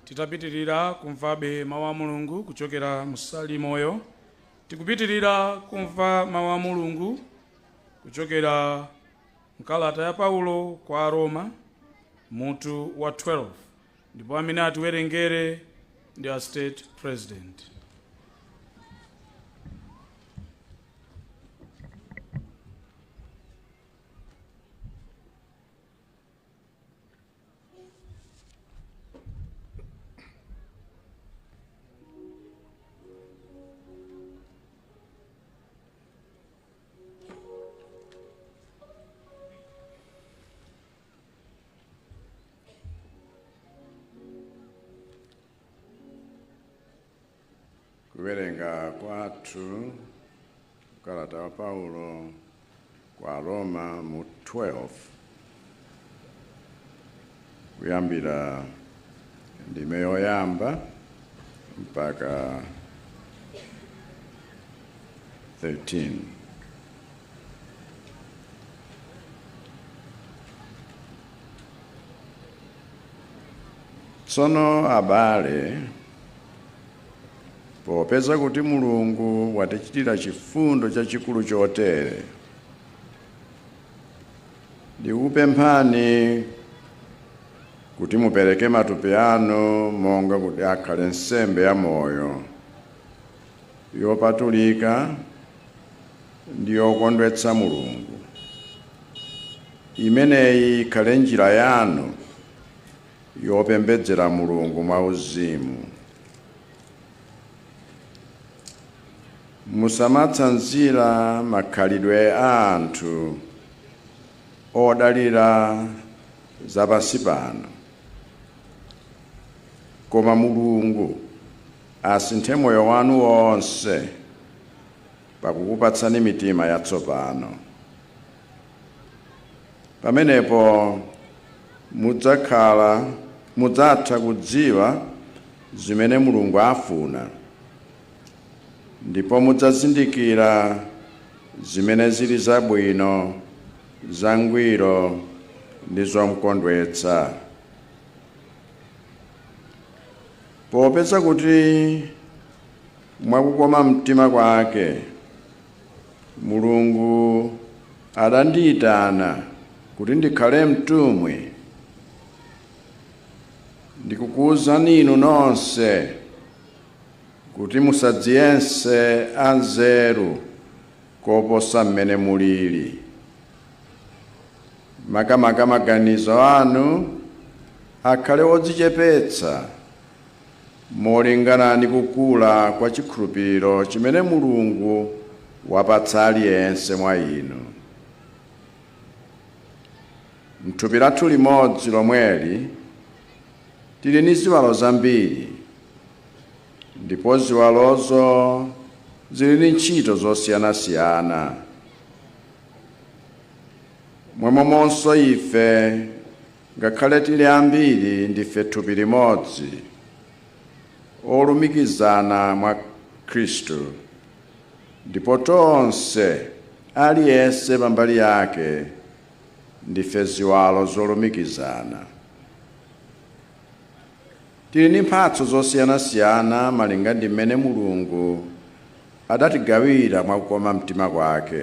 titapitirira kumvabe mawu a Mulungu kuchokera mu Salimoyo. Tikupitirira kumva mawu a Mulungu kuchokera mkalata ya Paulo kwa Aroma mutu wa 12, ndipo amene atiwerengere ndi a State President. Kuwerenga kwathu mkalata wa Paulo kwa Roma mu 12 kuyambira ndime yoyamba mpaka 13. Tsono abale, popeza kuti Mulungu watichitira chifundo chachikulu chotere, ndikupemphani kuti mupereke matupi anu monga kuti akhale nsembe ya moyo, yopatulika ndi yokondwetsa Mulungu. Imeneyi ikhale njira yanu yopembedzera Mulungu mwauzimu. Musamatsanzira makhalidwe a anthu odalira zapansi pano, koma Mulungu asinthe moyo wanu wonse pakukupatsani mitima yatsopano. Pamenepo mudzatha kudziwa zimene Mulungu afuna, ndipo mudzazindikira zimene zili zabwino, zangwiro ndi zomkondwetsa. Popeza kuti mwakukoma mtima kwake, Mulungu adandiyitana kuti ndikhale mtumwi, ndikukuwuzani inu nonse kuti musadziyense anzeru koposa mmene mulili. Makamaka maganizo anu akhale odzichepetsa molingana ndi kukula kwa chikhulupiriro chimene Mulungu wapatsa aliyense mwa inu. M'thupi lathu limodzi lomweli tili ndi ziwalo zambiri, ndipo ziwalozo zili ndi ntchito zosiyanasiyana. Momwemonso ife, ngakhale tili ambiri, ndife thupi limodzi, olumikizana mwa Khristu, ndipo tonse aliyense pambali yake ndife ziwalo zolumikizana. Tili ndi mphatso zosiyanasiyana malinga ndi mmene Mulungu adatigawira mwakukoma mtima kwake.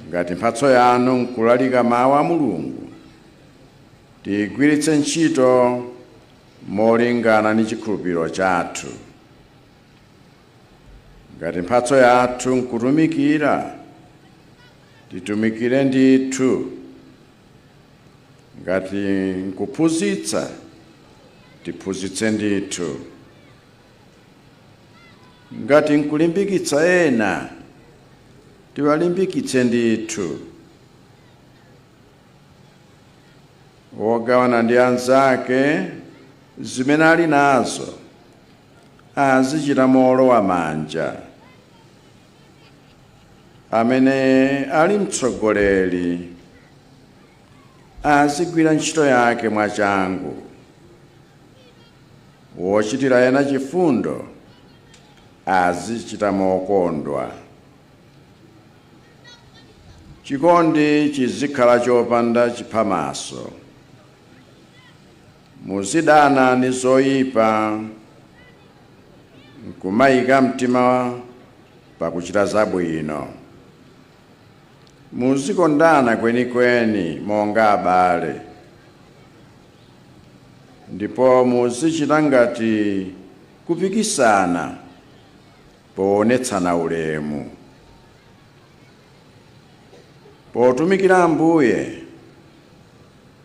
Ngati mphatso yanu nkulalika mawu a Mulungu, tigwiritse ntchito molingana ndi chikhulupiriro chathu. Ngati mphatso yathu nkutumikira, titumikire ndithu. Ngati nkuphunzitsa, tiphunzitse ndithu. Ngati nkulimbikitsa ena, tiwalimbikitse ndithu. Wogawana ndi anzake zimene ali nazo azichita mowolowamanja. Amene ali mtsogoleri azigwira ntchito yake mwachangu. Wochitira ena chifundo azichita mokondwa. Chikondi chizikhala chopanda chiphamaso. muzidana ni zoyipa, nkumayika mtima pakuchita zabwino. Muzikondana kwenikweni monga abale, ndipo muzichita ngati kupikisana poonetsana ulemu. Potumikira Ambuye,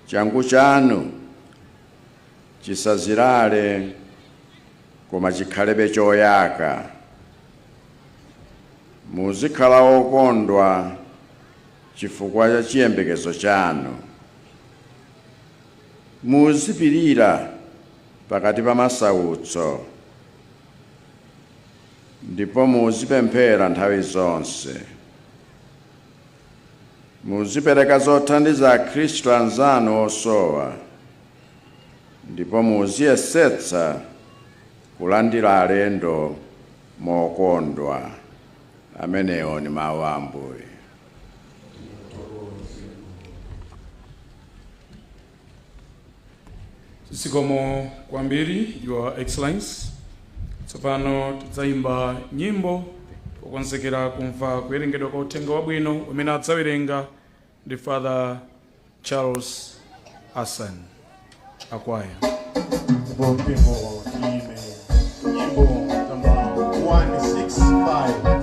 changu chanu chisazirale koma chikhalebe choyaka. Muzikhala okondwa chifukwa cha chiyembekezo chanu. Muzipirira pakati pa masautso, ndipo muzipemphera nthawi zonse. Muzipereka zothandiza Khristu anzanu osowa, ndipo muziyesetsa kulandira alendo mokondwa. Amenewo ni mawu a Ambuye. Zikomo kwambiri, Your Excellency. Tsopano tidzayimba nyimbo pokonzekera kumva kuwerengedwa kwa uthenga wabwino umene adzawerenga ndi Father Charles Hassan Akwaya. Nyimbo namba 165.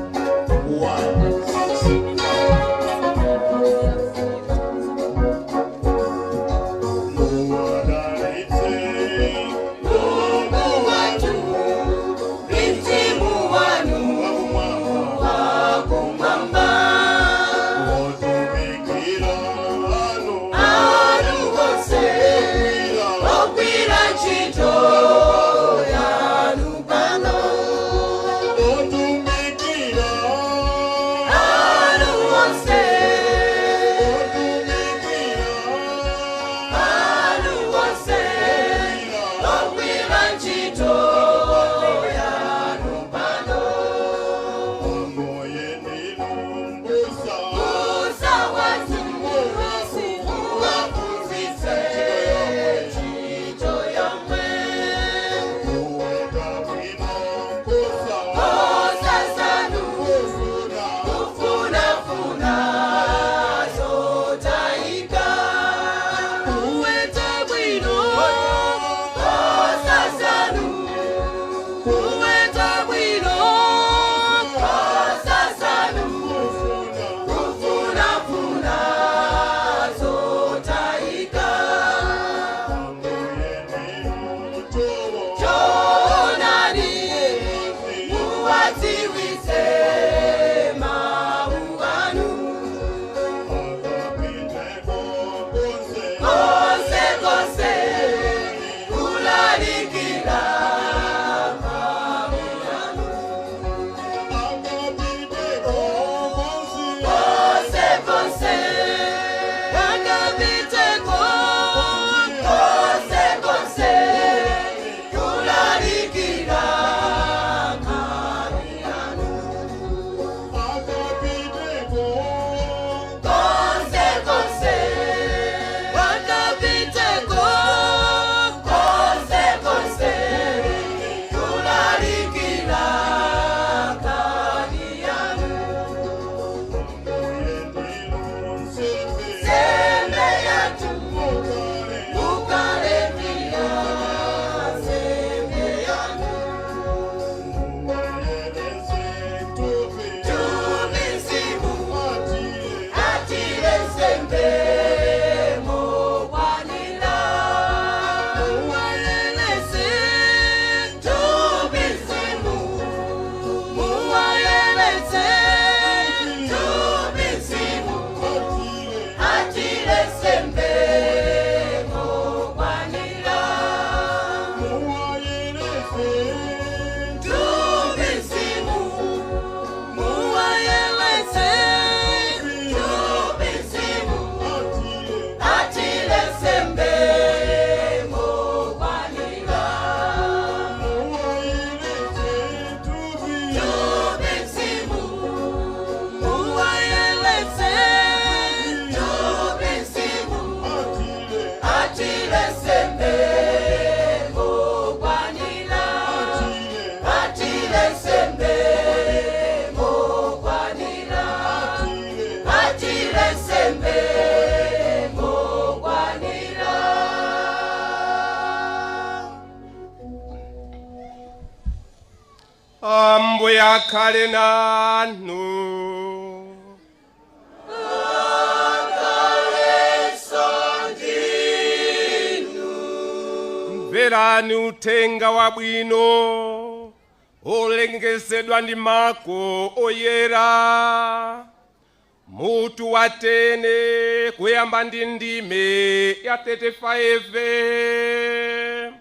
Chito ya Ambuye akhale nanu. Mverani uthenga wabwino olengezedwa ndi Marko oyera. Mutu watene kuyamba ndi ndime ya 35.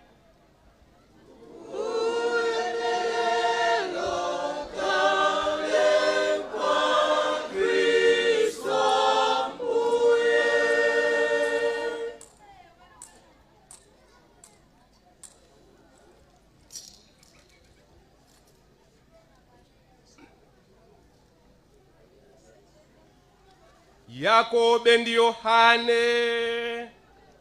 Yakobe ndi Yohane,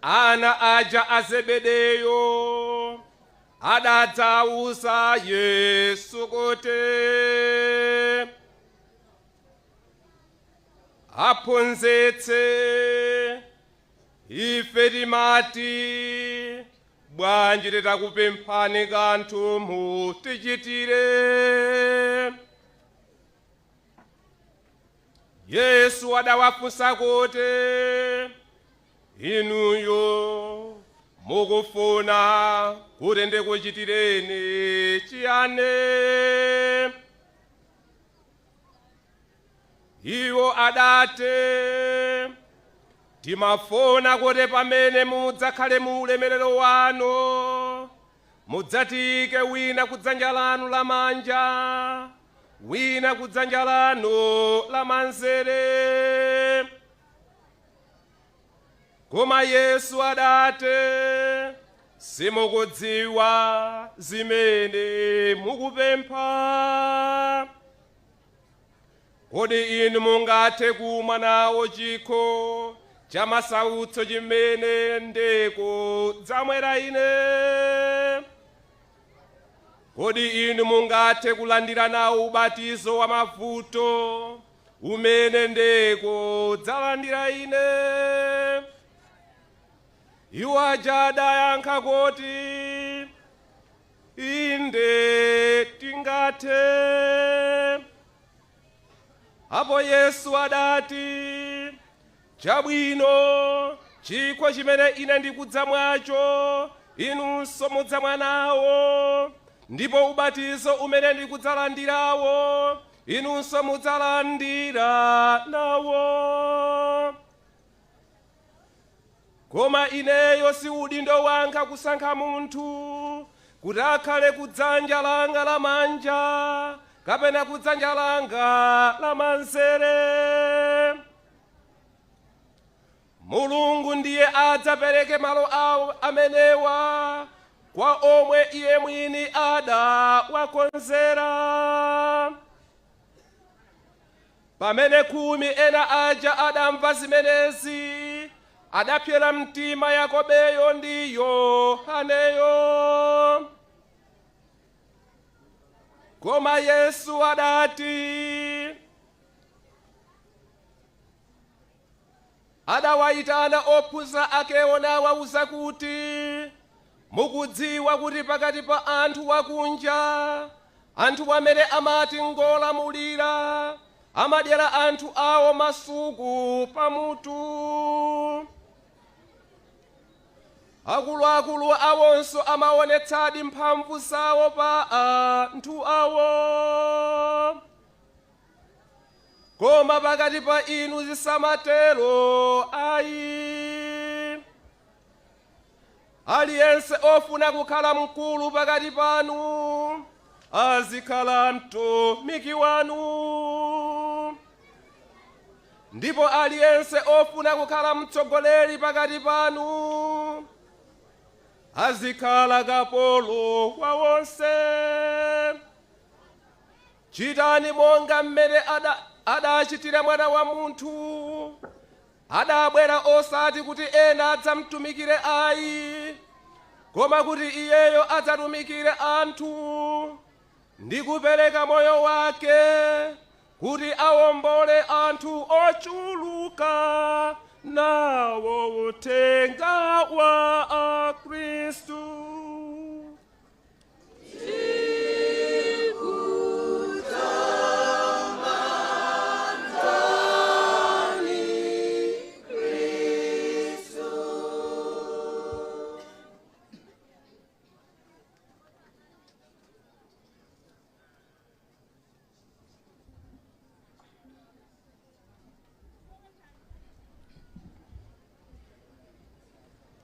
ana aja a Zebedeyo, adadzawuza Yesu kuti, Aphunzitsi, ife timati, bwanji titakupemphani kanthu mutichitire. Yesu adawafunsa kuti, inuyo mukufuna kuti ndikuchitireni chiyani? Iwo adati, timafuna kuti pamene mudzakhale mu ulemerero wanu, mudzatike wina kudzanja lanu lamanja, wina kudzanja lanu lamanzere. Koma Yesu adati, simukudziwa zimene mukupempha. Kodi inu mungathe kumwa nawo chikho cha masautso chimene ndikudzamwera ine? Kodi inu mungathe kulandira nawo ubatizo wa mavuto umene ndikudzalandira ine? Iwo aja adayankha kuti, inde tingathe. Apo Yesu adati, chabwino, chikho chimene ine ndikudzamwacho inunso mudzamwa nawo, ndipo ubatizo umene ndikudzalandirawo inunso mudzalandira nawo. Koma ineyo si udindo wanga kusankha munthu kuti akhale kudzanja langa lamanja kapena kudzanja langa lamanzere. Mulungu ndiye adzapereke malo awo amenewa kwa omwe iye mwini adawakonzera. Pamene khumi ena aja adamva zimenezi, adapyera mtima Yakobeyo ndi Yohaneyo. Koma Yesu adati, adawayitana ophunzira akewo nawawuza kuti, mukudziwa kuti pakati pa anthu wakunja, anthu amene amati ngolamulira, amadyera anthu awo masuku pamutu. Akuluakulu awonso amaonetsadi mphamvu zawo pa anthu awo. Koma pakati pa inu zisamatero ayi. Aliyense ofuna kukhala mkulu pakati panu, azikhala mtumiki wanu. Ndipo aliyense ofuna kukhala mtsogoleri pakati panu, azikhala kapolo wa wonse. Chitani monga mmene adachitira Mwana wa Munthu. Adabwera osati kuti ena adzamtumikire ayi, koma kuti iyeyo adzatumikire anthu ndi kupereka moyo wake kuti awombole anthu ochuluka nawo uthenga wa Khristu. Tikuta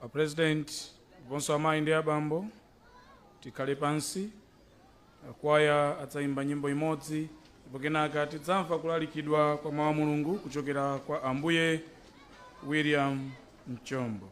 President bonso amayi ndi abambo tikhale pansi. Kwaya adzayimba nyimbo imodzi ndipo kenaka tidzamva kulalikidwa kwa mawu a Mulungu kuchokera kwa Ambuye William Mchombo.